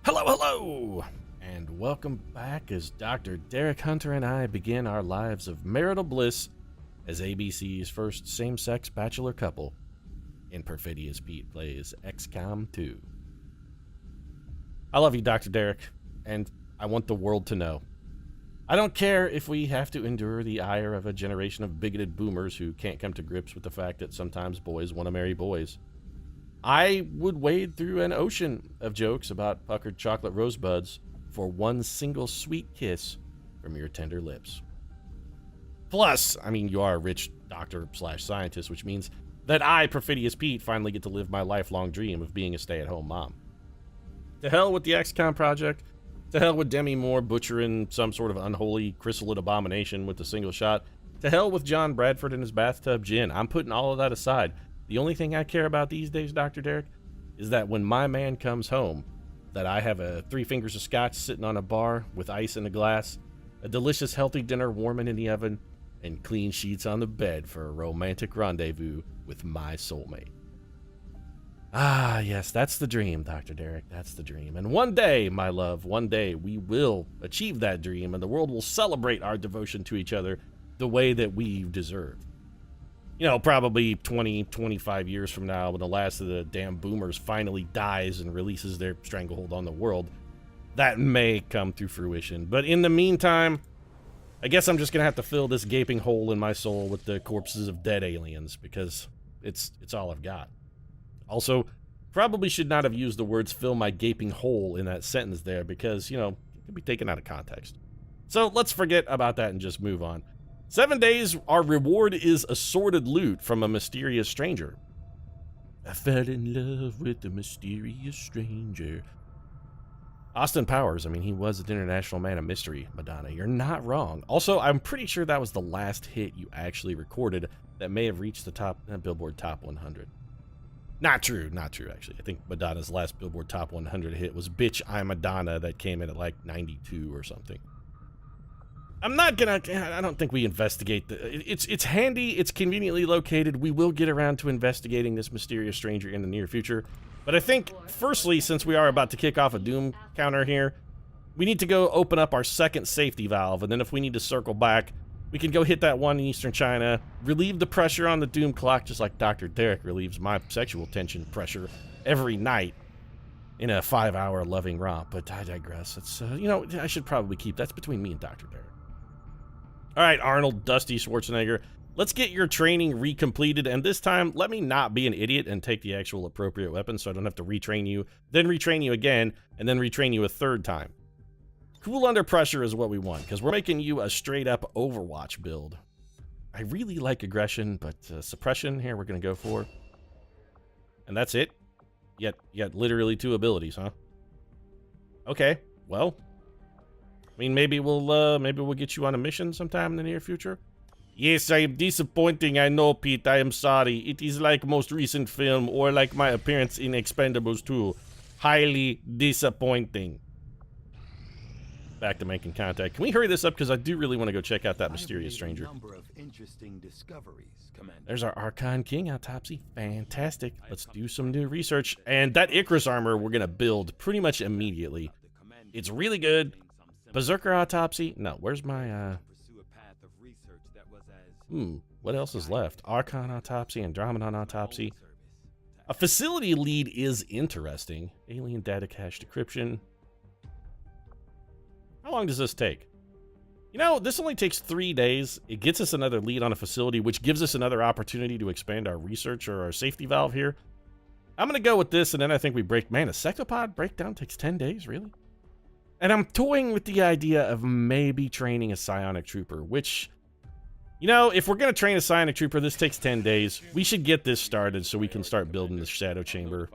Hello, hello, and welcome back as Dr. Derek Hunter and I begin our lives of marital bliss as ABC's first same-sex bachelor couple in Perfidious Pete Plays XCOM 2. I love you, Dr. Derek, and I want the world to know. I don't care if we have to endure the ire of a generation of bigoted boomers who can't come to grips with the fact that sometimes boys want to marry boys. I would wade through an ocean of jokes about puckered chocolate rosebuds for one single sweet kiss from your tender lips. Plus, I mean, you are a rich doctor/scientist, which means that I, Perfidious Pete, finally get to live my lifelong dream of being a stay-at-home mom. To hell with the XCOM project. To hell with Demi Moore butchering some sort of unholy chrysalid abomination with a single shot. To hell with John Bradford and his bathtub gin. I'm putting all of that aside. The only thing I care about these days, Dr. Derek, is that when my man comes home, that I have a 3 fingers of scotch sitting on a bar with ice in a glass, a delicious healthy dinner warming in the oven, and clean sheets on the bed for a romantic rendezvous with my soulmate. Ah, yes, that's the dream, Dr. Derek, that's the dream. And one day, my love, one day we will achieve that dream and the world will celebrate our devotion to each other the way that we deserve. You know, probably 20, 25 years from now, when the last of the damn boomers finally dies and releases their stranglehold on the world, that may come to fruition. But in the meantime, I guess I'm just gonna have to fill this gaping hole in my soul with the corpses of dead aliens, because it's all I've got. Also, probably should not have used the words "fill my gaping hole" in that sentence there, because, you know, it could be taken out of context. So let's forget about that and just move on. 7 days, our reward is assorted loot from a mysterious stranger. I fell in love with a mysterious stranger. Austin Powers, I mean, he was an international man of mystery, Madonna. You're not wrong. Also, I'm pretty sure that was the last hit you actually recorded that may have reached the top Billboard Top 100. Not true, actually. I think Madonna's last Billboard Top 100 hit was Bitch, I'm Madonna, that came in at like 92 or something. I'm not gonna, I don't think we investigate it's handy, it's conveniently located. We will get around to investigating this mysterious stranger in the near future. But I think, firstly, since we are about to kick off a Doom counter here, we need to go open up our second safety valve, and then if we need to circle back, we can go hit that one in Eastern China, relieve the pressure on the Doom clock, just like Dr. Derek relieves my sexual tension pressure every night in a 5-hour loving romp. But I digress. It's, you know, I should probably keep, that's between me and Dr. Derek. All right, Arnold Dusty Schwarzenegger, let's get your training recompleted, and this time, let me not be an idiot and take the actual appropriate weapon so I don't have to retrain you, then retrain you again, and then retrain you a third time. Cool under pressure is what we want, because we're making you a straight-up Overwatch build. I really like aggression, but suppression here we're going to go for. And that's it? Yet literally 2 abilities, huh? Okay, well, I mean, maybe we'll get you on a mission sometime in the near future. Yes, I am disappointing, I know, Pete, I am sorry. It is like most recent film, or like my appearance in Expendables 2. Highly disappointing. Back to making contact. Can we hurry this up, because I do really want to go check out that mysterious stranger. There's our Archon King autopsy. Fantastic. Let's do some new research. And that Icarus armor we're going to build pretty much immediately. It's really good. Berserker autopsy? No, where's my, what else is left? Archon autopsy, Andromedon autopsy. A facility lead is interesting. Alien data cache decryption. How long does this take? You know, this only takes 3 days. It gets us another lead on a facility, which gives us another opportunity to expand our research or our safety valve here. I'm going to go with this, and then I think we break... Man, a sectopod breakdown takes 10 days? Really? And I'm toying with the idea of maybe training a psionic trooper, which, you know, if we're going to train a psionic trooper, this takes 10 days. We should get this started so we can start building this shadow chamber.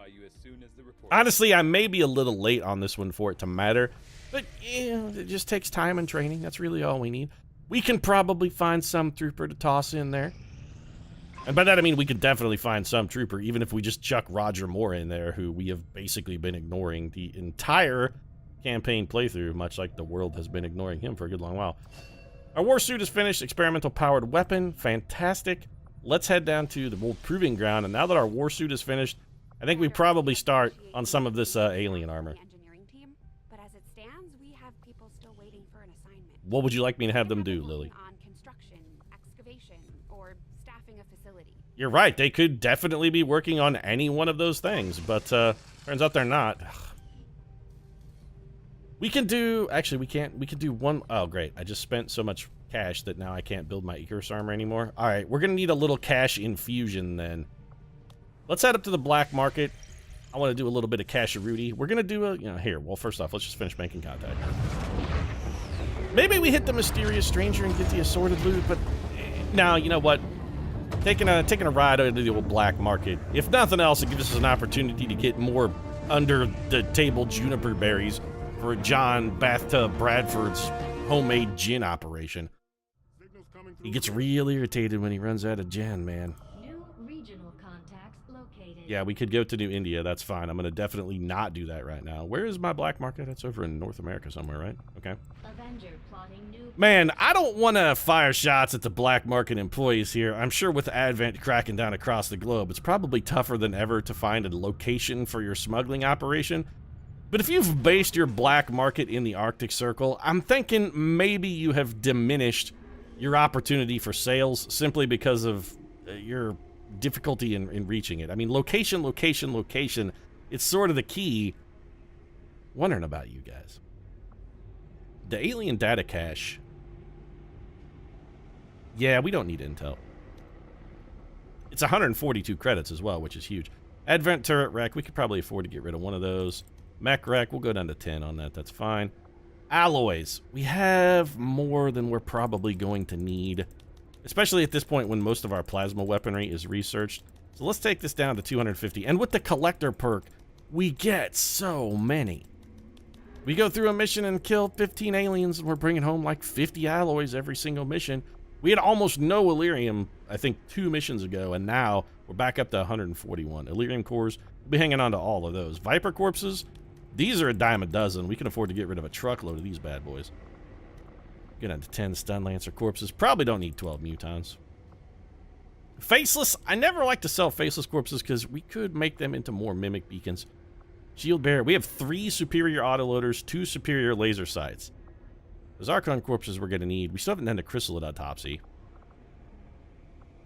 Honestly, I may be a little late on this one for it to matter, but, you know, it just takes time and training. That's really all we need. We can probably find some trooper to toss in there. And by that I mean we could definitely find some trooper, even if we just chuck Roger Moore in there, who we have basically been ignoring the entire campaign playthrough, much like the world has been ignoring him for a good long while. Our war suit is finished. Experimental powered weapon. Fantastic. Let's head down to the old proving ground. And now that our war suit is finished, I think we probably start on some of this alien armor. as it stands, we have people still waiting for an assignment. What would you like me to have them They do, been Lily? working on construction, excavation, or staffing a facility. You're right. They could definitely be working on any one of those things, but turns out they're not. We can do... Actually, we can't. We could do one... Oh, great. I just spent so much cash that now I can't build my Icarus armor anymore. All right, we're going to need a little cash infusion then. Let's head up to the black market. I want to do a little bit of cash-a-rooty. We're going to do a... Here. Well, first off, let's just finish making contact. Maybe we hit the mysterious stranger and get the assorted loot, but... No, you know what? Taking a ride over to the old black market. If nothing else, it gives us an opportunity to get more under-the-table juniper berries for John Bathtub Bradford's homemade gin operation. He gets real irritated when he runs out of gin, man. New regional contacts located. Yeah, we could go to New India. That's fine. I'm going to definitely not do that right now. Where is my black market? That's over in North America somewhere, right? Okay. Avenger plotting new... Man, I don't want to fire shots at the black market employees here. I'm sure with Advent cracking down across the globe, it's probably tougher than ever to find a location for your smuggling operation. But if you've based your black market in the Arctic Circle, I'm thinking maybe you have diminished your opportunity for sales simply because of your difficulty in reaching it. I mean, location, location, location. It's sort of the key. Wondering about you guys. The alien data cache. Yeah, we don't need intel. It's 142 credits as well, which is huge. Advent turret wreck. We could probably afford to get rid of one of those. Mech wreck. We'll go down to 10 on that. That's fine. Alloys. We have more than we're probably going to need, especially at this point when most of our plasma weaponry is researched. So let's take this down to 250. And with the collector perk, we get so many. We go through a mission and kill 15 aliens, and we're bringing home like 50 alloys every single mission. We had almost no Illyrium, I think, 2 missions ago, and now we're back up to 141. Illyrium cores, we'll be hanging on to all of those. Viper corpses, these are a dime a dozen. We can afford to get rid of a truckload of these bad boys. Get on to 10 Stun Lancer corpses. Probably don't need 12 Mutons. Faceless, I never like to sell faceless corpses because we could make them into more mimic beacons. Shield bearer, we have 3 superior autoloaders, 2 superior laser sights. Those Archon corpses we're going to need. We still haven't done the chrysalid autopsy.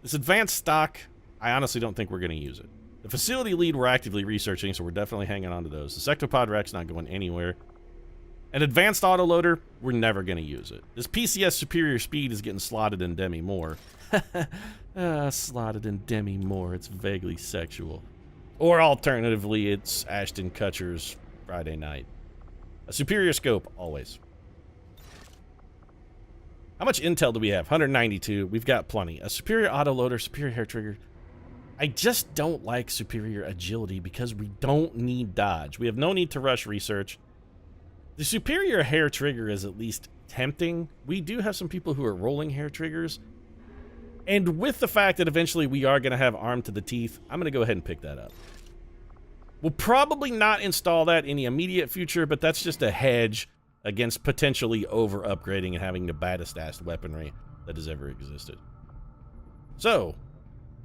This advanced stock, I honestly don't think we're going to use it. The facility lead we're actively researching, so we're definitely hanging on to those. The Sectopod Rex not going anywhere. An advanced autoloader, we're never going to use it. This PCS superior speed is getting slotted in Demi Moore. Slotted in Demi Moore, it's vaguely sexual. Or alternatively, it's Ashton Kutcher's Friday night. A superior scope, always. How much intel do we have? 192. We've got plenty. A superior autoloader, superior hair trigger. I just don't like superior agility because we don't need dodge. We have no need to rush research. The superior hair trigger is at least tempting. We do have some people who are rolling hair triggers. And with the fact that eventually we are going to have armed to the teeth, I'm going to go ahead and pick that up. We'll probably not install that in the immediate future, but that's just a hedge against potentially over-upgrading and having the baddest-ass weaponry that has ever existed. So,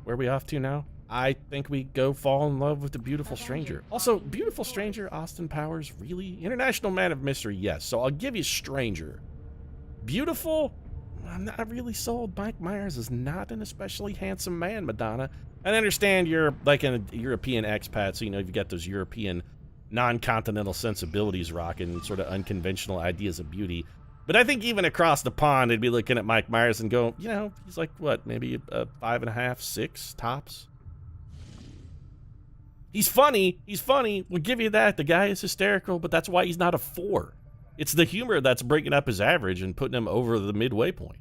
where are we off to now? I think we go fall in love with the Beautiful Stranger. Also, Beautiful Stranger, Austin Powers, really? International Man of Mystery, yes. So I'll give you Stranger. Beautiful? I'm not really sold. Mike Myers is not an especially handsome man, Madonna. I understand you're like a European expat, so you know you've got those European non-continental sensibilities rocking, sort of unconventional ideas of beauty. But I think even across the pond, they'd be looking at Mike Myers and go, you know, he's like, what, maybe a 5.5, 6 tops? He's funny. He's funny. We'll give you that. The guy is hysterical, but that's why he's not a 4. It's the humor that's breaking up his average and putting him over the midway point.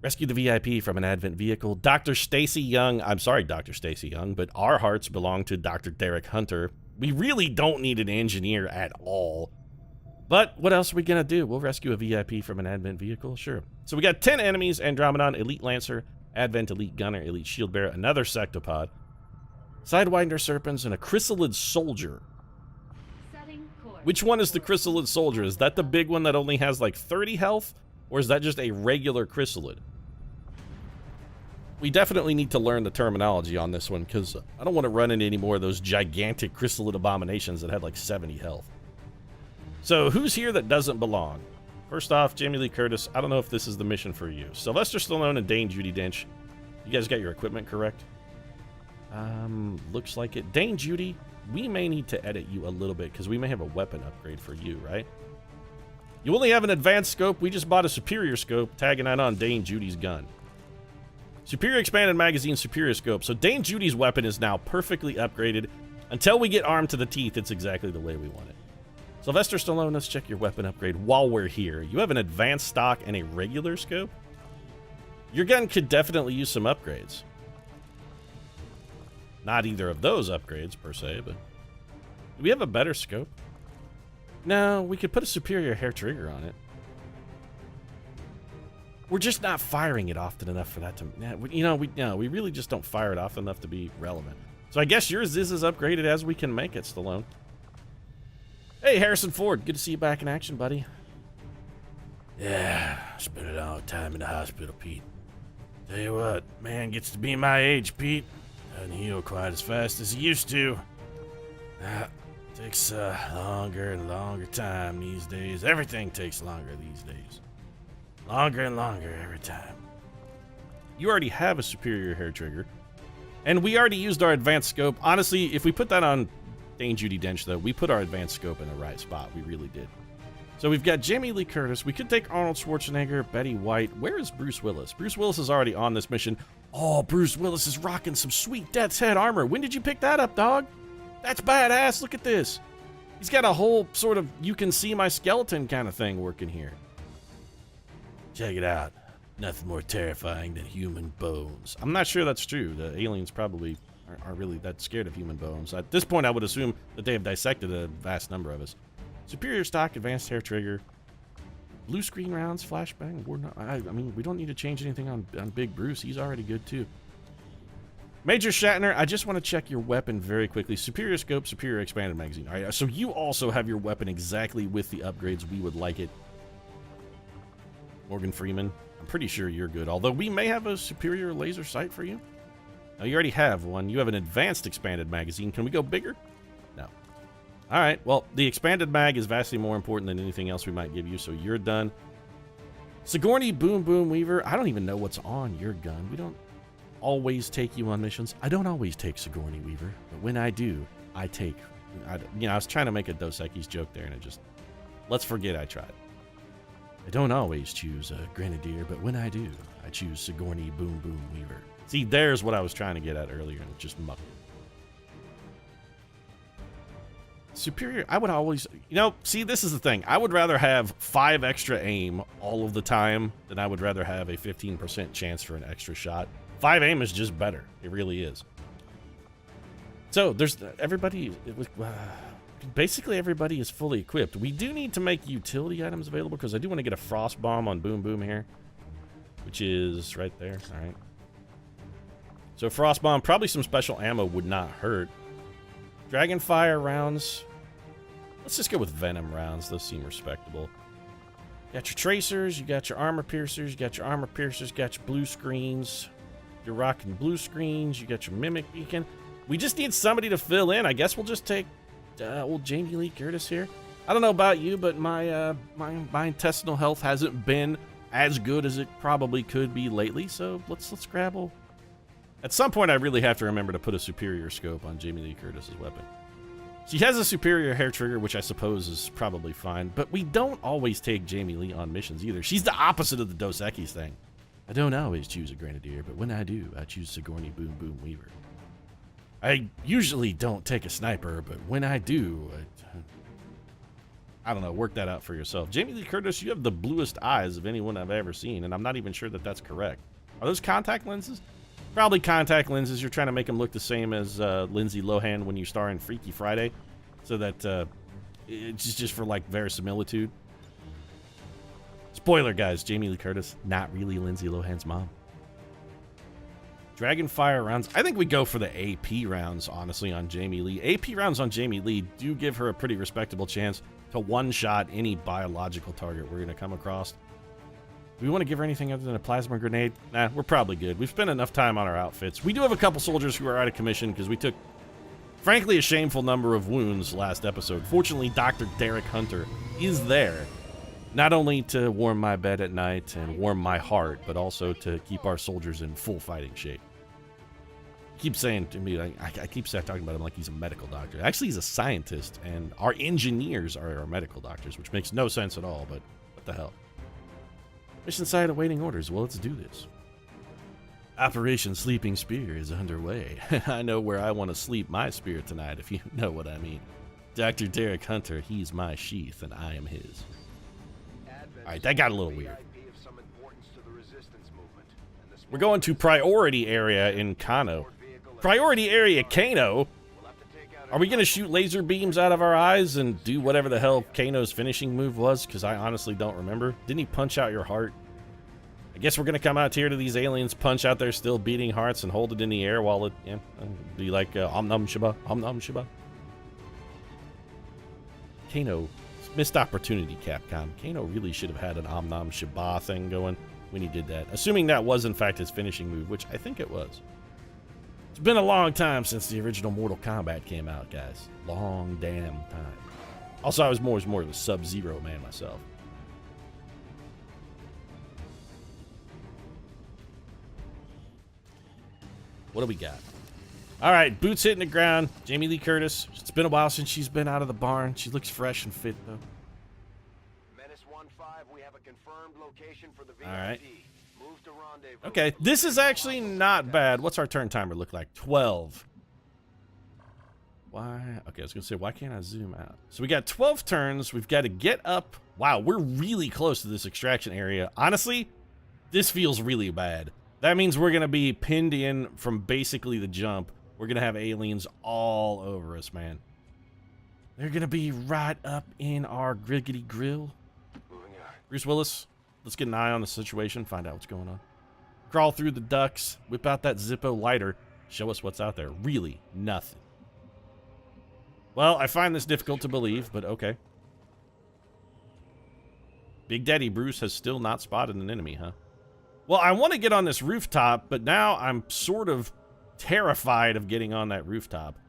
Rescue the VIP from an Advent vehicle. Dr. Stacy Young. I'm sorry, Dr. Stacy Young, but our hearts belong to Dr. Derek Hunter. We really don't need an engineer at all. But what else are we going to do? We'll rescue a VIP from an Advent vehicle? Sure. So we got 10 enemies. Andromedon, Elite Lancer, Advent Elite Gunner, Elite Shield Bearer, another Sectopod, Sidewinder Serpents, and a Chrysalid Soldier. Which one is the Chrysalid Soldier? Is that the big one that only has like 30 health? Or is that just a regular Chrysalid? We definitely need to learn the terminology on this one, because I don't want to run into any more of those gigantic Chrysalid abominations that have like 70 health. So who's here that doesn't belong? First off, Jamie Lee Curtis. I don't know if this is the mission for you. Sylvester Stallone and Dane Judi Dench. You guys got your equipment correct? Looks like it. Dane Judi, we may need to edit you a little bit because we may have a weapon upgrade for you, right? You only have an advanced scope. We just bought a superior scope, tagging that on Dane Judy's gun. Superior expanded magazine, superior scope. So Dane Judy's weapon is now perfectly upgraded. Until we get armed to the teeth, it's exactly the way we want it. Sylvester Stallone, let's check your weapon upgrade while we're here. You have an advanced stock and a regular scope? Your gun could definitely use some upgrades. Not either of those upgrades, per se, but... Do we have a better scope? No, we could put a superior hair trigger on it. We're just not firing it often enough for that to... we really just don't fire it often enough to be relevant. So I guess yours is as upgraded as we can make it, Stallone. Hey, Harrison Ford. Good to see you back in action, buddy. Yeah, spent a long time in the hospital, Pete. Tell you what, man gets to be my age, Pete. Doesn't heal quite as fast as he used to. Takes a longer and longer time these days. Everything takes longer these days. Longer and longer every time. You already have a superior hair trigger. And we already used our advanced scope. Honestly, if we put that on Dane Judi Dench, though, we put our advanced scope in the right spot. We really did. So we've got Jamie Lee Curtis. We could take Arnold Schwarzenegger, Betty White. Where is Bruce Willis? Bruce Willis is already on this mission. Oh, Bruce Willis is rocking some sweet Death's Head armor. When did you pick that up, dog? That's badass. Look at this. He's got a whole sort of you can see my skeleton kind of thing working here. Check it out. Nothing more terrifying than human bones. I'm not sure that's true. The aliens probably aren't really that scared of human bones. At this point, I would assume that they have dissected a vast number of us. Superior stock, advanced hair trigger, blue screen rounds, flashbang. We're not. I mean, we don't need to change anything on Big Bruce. He's already good too. Major Shatner, I just want to check your weapon very quickly. Superior scope, superior expanded magazine. All right, so you also have your weapon exactly with the upgrades we would like it. Morgan Freeman, I'm pretty sure you're good. Although we may have a superior laser sight for you. No, you already have one. You have an advanced expanded magazine. Can we go bigger? No. All right, well, the expanded mag is vastly more important than anything else we might give you, so you're done. Sigourney Boom Boom Weaver, I don't even know what's on your gun. We don't always take you on missions. I don't always take Sigourney Weaver, but when I do, I take... I was trying to make a Dos Equis joke there, and it just... Let's forget I tried. I don't always choose a Grenadier, but when I do, I choose Sigourney Boom Boom Weaver. See, there's what I was trying to get at earlier, and it just mucked. Superior, I would always... see, this is the thing. I would rather have 5 extra aim all of the time than I would rather have a 15% chance for an extra shot. 5 aim is just better. It really is. So, there's... Everybody... basically, everybody is fully equipped. We do need to make utility items available because I do want to get a frost bomb on Boom Boom here, which is right there. All right. So, frost bomb, probably some special ammo would not hurt. Dragonfire rounds. Let's just go with venom rounds. Those seem respectable. You got your tracers, you got your armor piercers, you got your armor piercers, got your blue screens. You're rocking blue screens, you got your mimic beacon. We just need somebody to fill in. I guess we'll just take old Jamie Lee Curtis here. I don't know about you, but my intestinal health hasn't been as good as it probably could be lately, so let's grab. At some point, I really have to remember to put a superior scope on Jamie Lee Curtis's weapon. She has a superior hair trigger, which I suppose is probably fine, but we don't always take Jamie Lee on missions either. She's the opposite of the Dos Equis thing. I don't always choose a Grenadier, but when I do, I choose Sigourney Boom Boom Weaver. I usually don't take a sniper, but when I do, I don't know, work that out for yourself. Jamie Lee Curtis, you have the bluest eyes of anyone I've ever seen, and I'm not even sure that that's correct. Are those contact lenses? Probably contact lenses. You're trying to make them look the same as Lindsay Lohan when you star in Freaky Friday, so that it's just for like verisimilitude. Spoiler, guys, Jamie Lee Curtis, not really Lindsay Lohan's mom. Dragonfire rounds. I think we go for the AP rounds, honestly, on Jamie Lee. AP rounds on Jamie Lee do give her a pretty respectable chance to one-shot any biological target we're going to come across. Do we want to give her anything other than a plasma grenade? Nah, we're probably good. We've spent enough time on our outfits. We do have a couple soldiers who are out of commission because we took Frankly, a shameful number of wounds last episode. Fortunately, Dr. Derek Hunter is there. Not only to warm my bed at night and warm my heart, but also to keep our soldiers in full fighting shape. He keeps saying to me, I keep talking about him like he's a medical doctor. Actually, he's a scientist, and our engineers are our medical doctors, which makes no sense at all, but what the hell. Mission site awaiting orders. Well, let's do this. Operation Sleeping Spear is underway. I know where I want to sleep my spear tonight, if you know what I mean. Dr. Derek Hunter, he's my sheath, and I am his. Alright, that got a little weird. We're going to Priority Area in Kano. Priority Area Kano? Are we going to shoot laser beams out of our eyes and do whatever the hell Kano's finishing move was? Because I honestly don't remember. Didn't he punch out your heart? I guess we're going to come out here to these aliens, punch out their still beating hearts, and hold it in the air while it, be like, Om Nam Shiba, Om Nam Shiba. Kano, missed opportunity, Capcom. Kano really should have had an Om Nam Shiba thing going when he did that. Assuming that was, in fact, his finishing move, which I think it was. It's been a long time since the original Mortal Kombat came out, guys. Long damn time. Also, I was more of a Sub-Zero man myself. What do we got? All right, boots hitting the ground. Jamie Lee Curtis. It's been a while since she's been out of the barn. She looks fresh and fit, though. Menace 1-5, we have a confirmed location for the VIP. All right. Move to rendezvous. Okay, this is actually not bad. What's our turn timer look like? 12. Why? Okay, I was going to say, why can't I zoom out? So we got 12 turns. We've got to get up. Wow, we're really close to this extraction area. Honestly, this feels really bad. That means we're going to be pinned in from basically the jump. We're going to have aliens all over us, man. They're going to be right up in our griggity grill. Bruce Willis, let's get an eye on the situation, find out what's going on. Crawl through the ducts, whip out that Zippo lighter, show us what's out there. Really, nothing. Well, I find this difficult to believe, but okay. Big Daddy Bruce has still not spotted an enemy, huh? Well, I want to get on this rooftop, but now I'm sort of terrified of getting on that rooftop.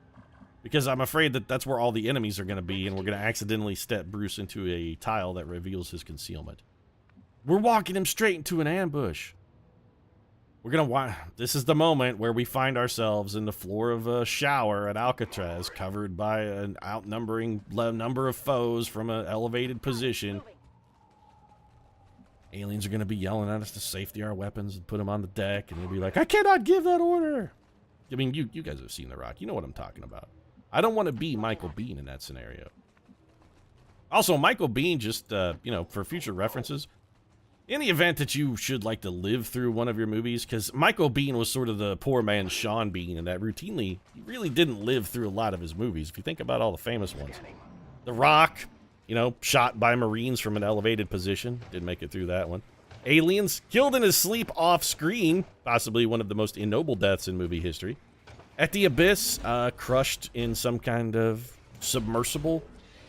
Because I'm afraid that that's where all the enemies are going to be, and we're going to accidentally step Bruce into a tile that reveals his concealment. We're walking him straight into an ambush. We're going to... This is the moment where we find ourselves in the floor of a shower at Alcatraz, covered by an outnumbering number of foes from an elevated position. Aliens are going to be yelling at us to safety our weapons and put them on the deck, and they'll be like, I cannot give that order. I mean, you guys have seen The Rock. You know what I'm talking about. I don't want to be Michael Biehn in that scenario. Also, Michael Biehn, just, for future references, in the event that you should like to live through one of your movies, because Michael Biehn was sort of the poor man's Sean Bean, and that routinely, he really didn't live through a lot of his movies. If you think about all the famous ones. The Rock... shot by Marines from an elevated position. Didn't make it through that one. Aliens, killed in his sleep off screen. Possibly one of the most ignoble deaths in movie history. At the Abyss, crushed in some kind of submersible.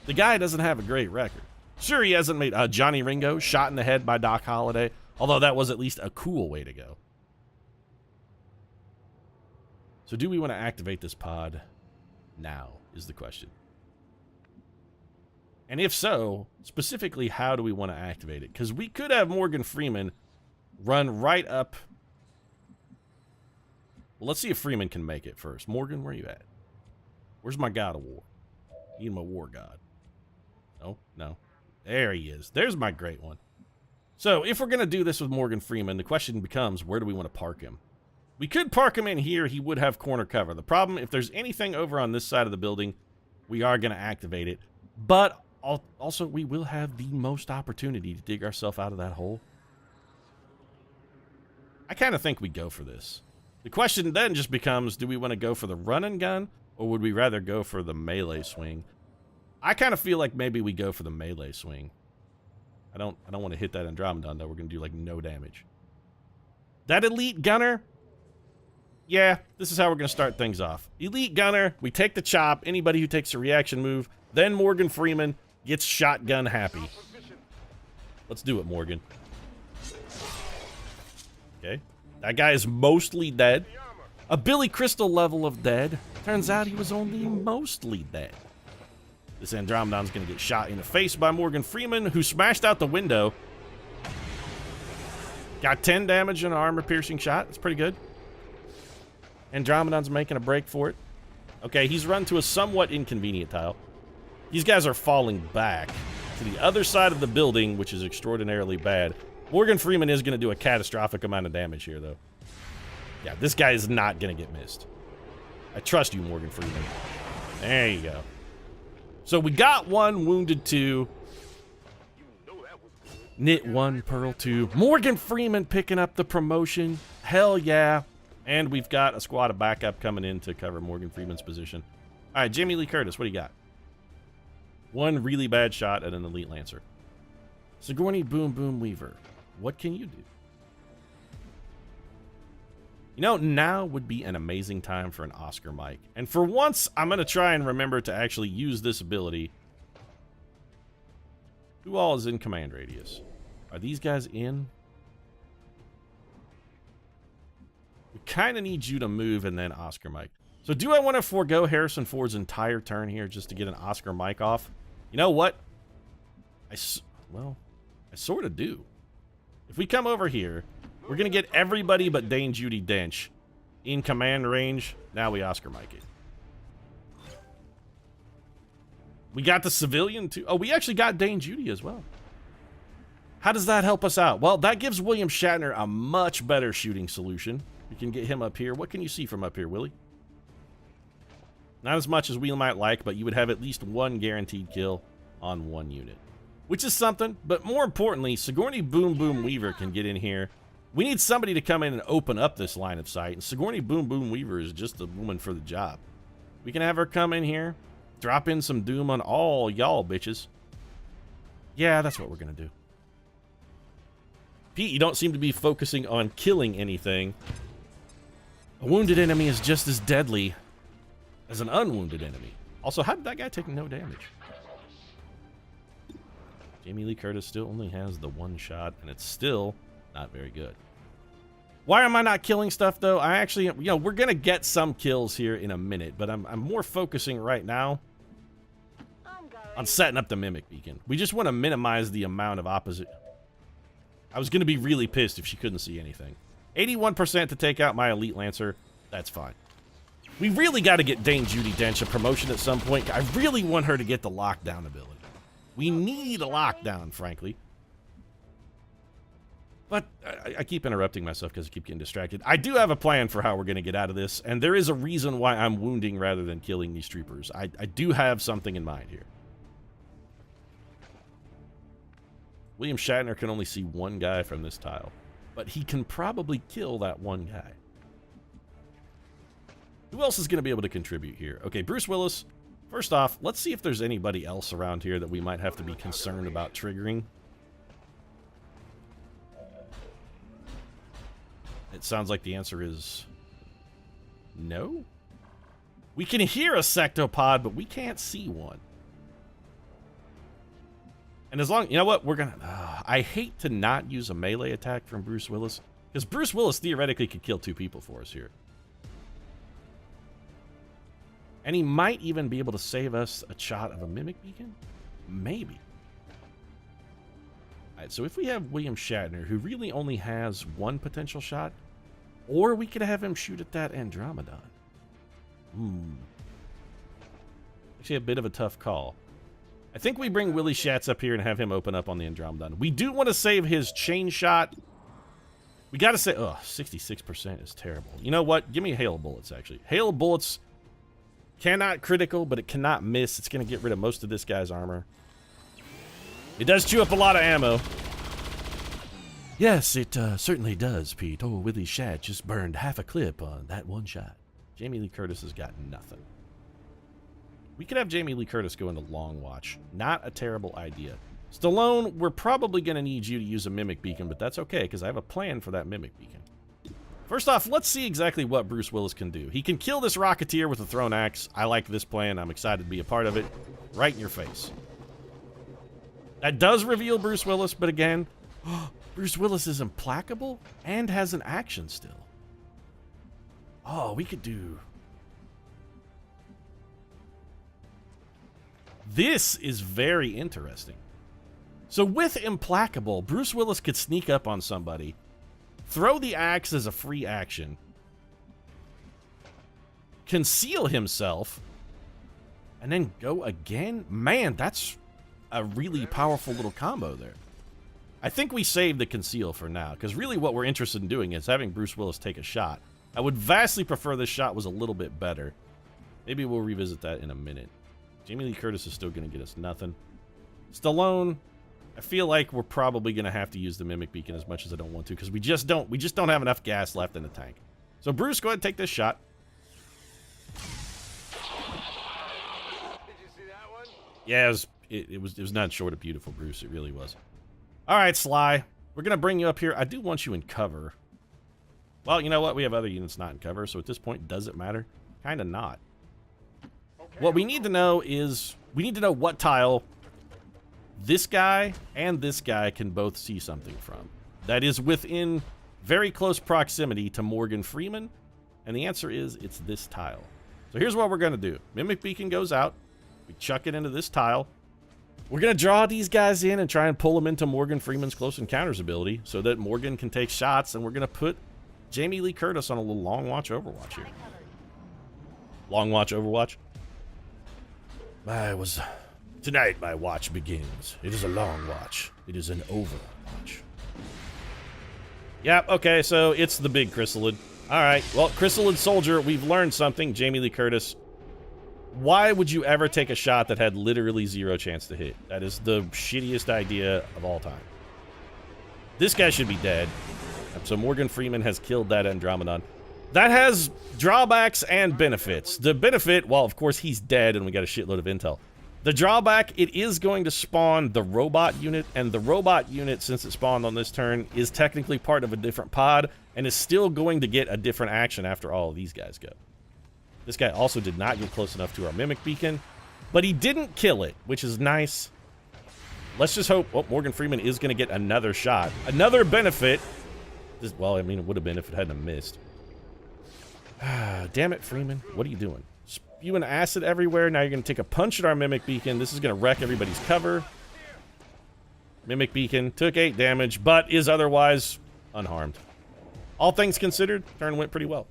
The guy doesn't have a great record. Sure, he hasn't made... Johnny Ringo, shot in the head by Doc Holliday. Although that was at least a cool way to go. So do we want to activate this pod now, is the question. And if so, specifically, how do we want to activate it? Because we could have Morgan Freeman run right up. Well, let's see if Freeman can make it first. Morgan, where are you at? Where's my god of war? Need my war god. No. There he is. There's my great one. So, if we're going to do this with Morgan Freeman, the question becomes, where do we want to park him? We could park him in here. He would have corner cover. The problem, if there's anything over on this side of the building, we are going to activate it. But... also, we will have the most opportunity to dig ourselves out of that hole. I kind of think we go for this. The question then just becomes, do we want to go for the run and gun, or would we rather go for the melee swing? I kind of feel like maybe we go for the melee swing. I don't want to hit that Andromedon, though. We're going to do, like, no damage. That elite gunner? Yeah, this is how we're going to start things off. Elite gunner, we take the chop. Anybody who takes a reaction move. Then Morgan Freeman gets shotgun happy. Let's do it, Morgan. Okay. That guy is mostly dead. A Billy Crystal level of dead. Turns out he was only mostly dead. This Andromedon's going to get shot in the face by Morgan Freeman, who smashed out the window. Got 10 damage and an armor-piercing shot. That's pretty good. Andromedon's making a break for it. Okay, he's run to a somewhat inconvenient tile. These guys are falling back to the other side of the building, which is extraordinarily bad. Morgan Freeman is going to do a catastrophic amount of damage here, though. Yeah, this guy is not going to get missed. I trust you, Morgan Freeman. There you go. So we got 1, wounded 2. Knit 1, pearl 2. Morgan Freeman picking up the promotion. Hell yeah. And we've got a squad of backup coming in to cover Morgan Freeman's position. All right, Jamie Lee Curtis, what do you got? 1 really bad shot at an elite lancer. Sigourney Boom Boom Weaver, what can you do? You know, now would be an amazing time for an Oscar mic. And for once, I'm going to try and remember to actually use this ability. Who all is in command radius? Are these guys in? We kind of need you to move and then Oscar mic. So do I want to forego Harrison Ford's entire turn here just to get an Oscar mic off? You know what? I sort of do. If we come over here, we're going to get everybody but Dane Judi Dench in command range. Now we Oscar mic it. We got the civilian too. Oh, we actually got Dane Judi as well. How does that help us out? Well, that gives William Shatner a much better shooting solution. We can get him up here. What can you see from up here, Willie? Not as much as we might like, but you would have at least 1 guaranteed kill on 1 unit. Which is something, but more importantly, Sigourney Boom Boom Weaver can get in here. We need somebody to come in and open up this line of sight, and Sigourney Boom Boom Weaver is just the woman for the job. We can have her come in here, drop in some doom on all y'all bitches. Yeah, that's what we're gonna do. Pete, you don't seem to be focusing on killing anything. A wounded enemy is just as deadly as an unwounded enemy. Also, how did that guy take no damage? Jamie Lee Curtis still only has the 1 shot, and it's still not very good. Why am I not killing stuff, though? I actually, you know, we're going to get some kills here in a minute, but I'm more focusing right now on setting up the Mimic Beacon. We just want to minimize the amount of opposite. I was going to be really pissed if she couldn't see anything. 81% to take out my Elite Lancer. That's fine. We really got to get Dane Judi Dench a promotion at some point. I really want her to get the lockdown ability. We need a lockdown, frankly. But I keep interrupting myself because I keep getting distracted. I do have a plan for how we're going to get out of this, and there is a reason why I'm wounding rather than killing these troopers. I do have something in mind here. William Shatner can only see 1 guy from this tile, but he can probably kill that 1 guy. Who else is going to be able to contribute here? Okay, Bruce Willis. First off, let's see if there's anybody else around here that we might have to be concerned about triggering. It sounds like the answer is no. We can hear a sectopod, but we can't see one. And as long, you know what, we're gonna, I hate to not use a melee attack from Bruce Willis, because Bruce Willis theoretically could kill 2 people for us here. And he might even be able to save us a shot of a Mimic Beacon? Maybe. Alright, so if we have William Shatner, who really only has 1 potential shot, or we could have him shoot at that Andromedon. Actually, a bit of a tough call. I think we bring Willie Shatz up here and have him open up on the Andromedon. We do want to save his chain shot. We got to say, 66% is terrible. You know what? Give me Hail of Bullets, actually. Hail of Bullets cannot critical, but it cannot miss. It's going to get rid of most of this guy's armor. It does chew up a lot of ammo. Yes, it certainly does, Pete. Oh, Willie Shatz just burned half a clip on that 1 shot. Jamie Lee Curtis has got nothing. We could have Jamie Lee Curtis go into Long Watch. Not a terrible idea. Stallone, we're probably going to need you to use a Mimic Beacon, but that's okay, because I have a plan for that Mimic Beacon. First off, let's see exactly what Bruce Willis can do. He can kill this Rocketeer with a thrown axe. I like this plan. I'm excited to be a part of it. Right in your face. That does reveal Bruce Willis, but again, Bruce Willis is implacable and has an action still. Oh, we could do... This is very interesting. So with Implacable, Bruce Willis could sneak up on somebody, throw the axe as a free action, conceal himself, and then go again? Man, that's a really powerful little combo there. I think we save the conceal for now, because really what we're interested in doing is having Bruce Willis take a shot. I would vastly prefer this shot was a little bit better. Maybe we'll revisit that in a minute. Jamie Lee Curtis is still going to get us nothing. Stallone, I feel like we're probably going to have to use the Mimic Beacon as much as I don't want to, because we just don't have enough gas left in the tank. So Bruce, go ahead and take this shot. Did you see that one? Yeah, it was not short of beautiful, Bruce. It really was. All right, Sly, we're going to bring you up here. I do want you in cover. Well, you know what? We have other units not in cover, so at this point, does it matter? Kind of not. What we need to know is, we need to know what tile this guy and this guy can both see something from. That is within very close proximity to Morgan Freeman, and the answer is, it's this tile. So here's what we're going to do. Mimic Beacon goes out. We chuck it into this tile. We're going to draw these guys in and try and pull them into Morgan Freeman's Close Encounters ability so that Morgan can take shots, and we're going to put Jamie Lee Curtis on a little Long Watch Overwatch here. Long Watch Overwatch? Tonight my watch begins. It is a long watch. It is an Overwatch. Yep, okay, so it's the big Chrysalid. Alright, well, Chrysalid Soldier, we've learned something. Jamie Lee Curtis. Why would you ever take a shot that had literally 0 chance to hit? That is the shittiest idea of all time. This guy should be dead. So Morgan Freeman has killed that Andromedon. That has drawbacks and benefits. The benefit, well, of course, he's dead and we got a shitload of intel. The drawback, it is going to spawn the robot unit, and the robot unit, since it spawned on this turn, is technically part of a different pod and is still going to get a different action after all of these guys go. This guy also did not get close enough to our Mimic Beacon, but he didn't kill it, which is nice. Let's just hope, oh, Morgan Freeman is going to get another shot. Another benefit. Well, I mean, it would have been if it hadn't missed. Damn it, Freeman. What are you doing? Spewing acid everywhere. Now you're going to take a punch at our Mimic Beacon. This is going to wreck everybody's cover. Mimic Beacon took 8 damage, but is otherwise unharmed. All things considered, turn went pretty well.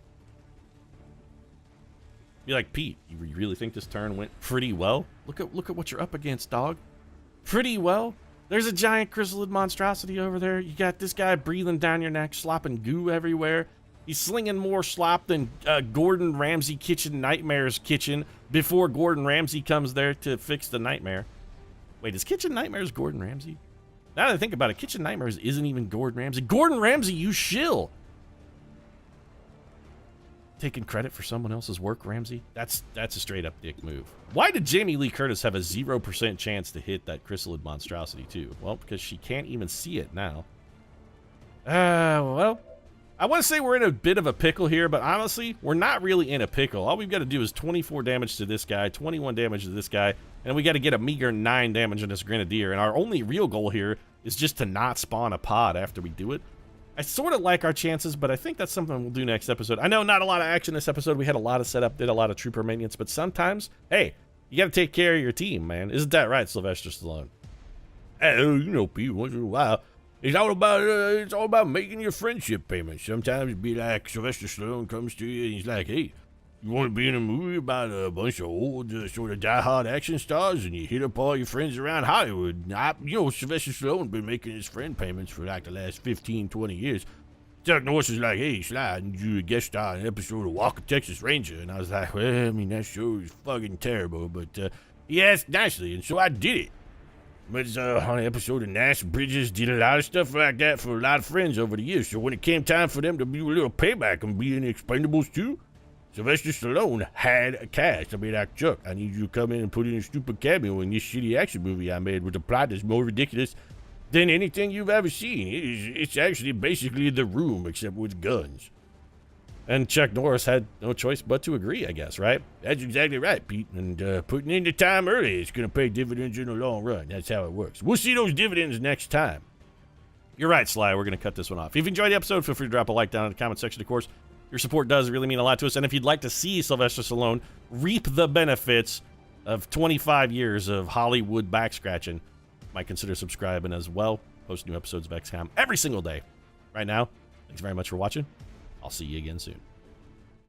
Be like, Pete, you really think this turn went pretty well? Look at what you're up against, dog. Pretty well? There's a giant chrysalid monstrosity over there. You got this guy breathing down your neck, slopping goo everywhere. He's slinging more slop than Gordon Ramsay Kitchen Nightmare's kitchen before Gordon Ramsay comes there to fix the nightmare. Wait, is Kitchen Nightmares Gordon Ramsay? Now that I think about it, Kitchen Nightmares isn't even Gordon Ramsay. Gordon Ramsay, you shill! Taking credit for someone else's work, Ramsay? That's a straight up dick move. Why did Jamie Lee Curtis have a 0% chance to hit that chrysalid monstrosity too? Well, because she can't even see it now. Well, I want to say we're in a bit of a pickle here, but honestly, we're not really in a pickle. All we've got to do is 24 damage to this guy, 21 damage to this guy, and we got to get a meager 9 damage on this Grenadier, and our only real goal here is just to not spawn a pod after we do it. I sort of like our chances, but I think that's something we'll do next episode. I know not a lot of action this episode. We had a lot of setup, did a lot of trooper maintenance, but sometimes, hey, you got to take care of your team, man. Isn't that right, Sylvester Stallone? Hey, you know, Pete, once in a while, it's all about making your friendship payments. Sometimes it'd be like Sylvester Stallone comes to you and he's like, hey, you want to be in a movie about a bunch of old sort of die-hard action stars and you hit up all your friends around Hollywood. You know, Sylvester Stallone's been making his friend payments for like the last 15, 20 years. Chuck Norris is like, hey, Sly, I need you to guest star in an episode of Walker, Texas Ranger. And I was like, well, I mean, that show is fucking terrible, but he asked nicely, and so I did it. But on an episode of Nash Bridges, did a lot of stuff like that for a lot of friends over the years. So when it came time for them to do a little payback and be in the Expendables 2, Sylvester Stallone had a cast. I mean, like, Chuck, I need you to come in and put in a stupid cameo in this shitty action movie I made with a plot that's more ridiculous than anything you've ever seen. It's actually basically The Room, except with guns. And Chuck Norris had no choice but to agree, I guess, right? That's exactly right, Pete. And putting in the time early is going to pay dividends in the long run. That's how it works. We'll see those dividends next time. You're right, Sly. We're going to cut this one off. If you enjoyed the episode, feel free to drop a like down in the comment section, of course. Your support does really mean a lot to us. And if you'd like to see Sylvester Stallone reap the benefits of 25 years of Hollywood back scratching, might consider subscribing as well. Post new episodes of XCOM every single day. Right now, thanks very much for watching. I'll see you again soon.